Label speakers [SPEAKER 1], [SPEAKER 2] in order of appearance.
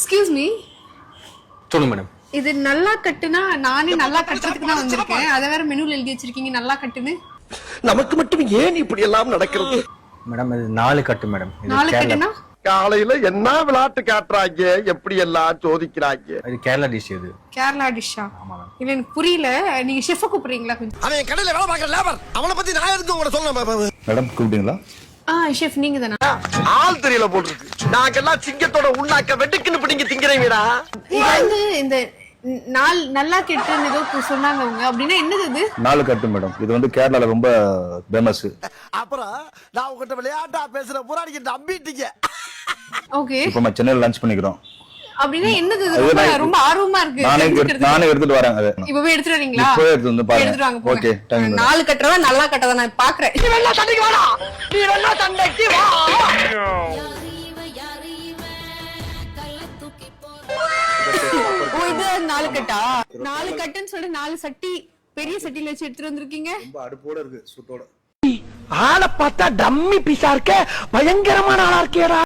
[SPEAKER 1] Excuse me,
[SPEAKER 2] சொல்லுங்க madam.
[SPEAKER 1] இது நல்லா கட்டுனா நானே நல்லா கட்டுறதுக்கு தான் வந்திருக்கேன். அத வேற மெனுல எழுதி வச்சிருக்கீங்க நல்லா கட்டுன்னு.
[SPEAKER 3] நமக்கு மட்டும் ஏன் இப்படி எல்லாம் நடக்கிறது?
[SPEAKER 2] மேடம் இது 4 கட்டு மேடம். இது
[SPEAKER 1] 4 கட்டுனா
[SPEAKER 3] காலையில என்ன விளையாட்டு காட்டுறாங்க, எப்படி எல்லாம் சோதிக்கிறாங்க.
[SPEAKER 2] இது கேரளா டிஷ். இது
[SPEAKER 1] கேரளா டிஷ்ஷா? இல்ல எனக்கு புரியல. நீங்க ஷெஃப் கூப்பிடுறீங்களா கொஞ்சம்?
[SPEAKER 3] அவன் கடையில வேலை பார்க்கற லேபர், அவனை பத்தி நான் எதுக்கு உங்களை சொல்லணும்?
[SPEAKER 4] மேடம் கூப்பிட்டீங்களா?
[SPEAKER 1] ஷெஃப் நீங்க தானா?
[SPEAKER 3] ஆள் தெரியல போட்டுருக்கு. நாங்கெல்லாம் சிங்கத்தோட உண்ணாக்க வெட்டுக்குன்னு பிடிங்க திங்கிறீங்கடா.
[SPEAKER 1] இது வந்து இந்த நல்லா கெட்டுன்னு ஏதோ சொன்னாங்க அவங்க. அப்படின்னா என்னது இது?
[SPEAKER 4] 4 கட்டு மேடம். இது வந்து கேரளால ரொம்ப ஃபேமஸ்.
[SPEAKER 3] அப்புறம் நான் உங்ககிட்ட விளையாட்டா பேசுற புறாடிக்கு நம்பிட்டீங்க.
[SPEAKER 1] ஓகே,
[SPEAKER 4] இப்போ நம்ம சென்னையில லஞ்ச் பண்ணிக்கிறோம்.
[SPEAKER 1] அப்படின்னா என்னது இது? ரொம்ப ஆர்வமா இருக்கு.
[SPEAKER 4] நானே எடுத்துட்டு வரேன். அதை
[SPEAKER 1] இப்பவே எடுத்துட்டு வரீங்களா?
[SPEAKER 4] இப்பவே எடுத்து வந்து பாருங்க.
[SPEAKER 1] எடுத்துட்டு வாங்க.
[SPEAKER 4] Okay, time.
[SPEAKER 1] 4 கட்டுறதா நல்லா கட்டதா நான் பாக்குறேன்.
[SPEAKER 3] நீ வேணா சண்டைக்கு வாடா, நீ வேணா சண்டைக்கு வா.
[SPEAKER 1] ஓ, இது 4 கட்டா? 4 கட்டுன்னு சொல்லி 4 சட்டி பெரிய சட்டில வச்சு எடுத்துட்டு வந்திருக்கீங்க.
[SPEAKER 4] ரொம்ப அடுப்போட இருக்கு, சூட்டோட.
[SPEAKER 3] ஆளை பார்த்தா டம்மி பீஸா இருக்க, பயங்கரமான ஆளா இருக்கேடா.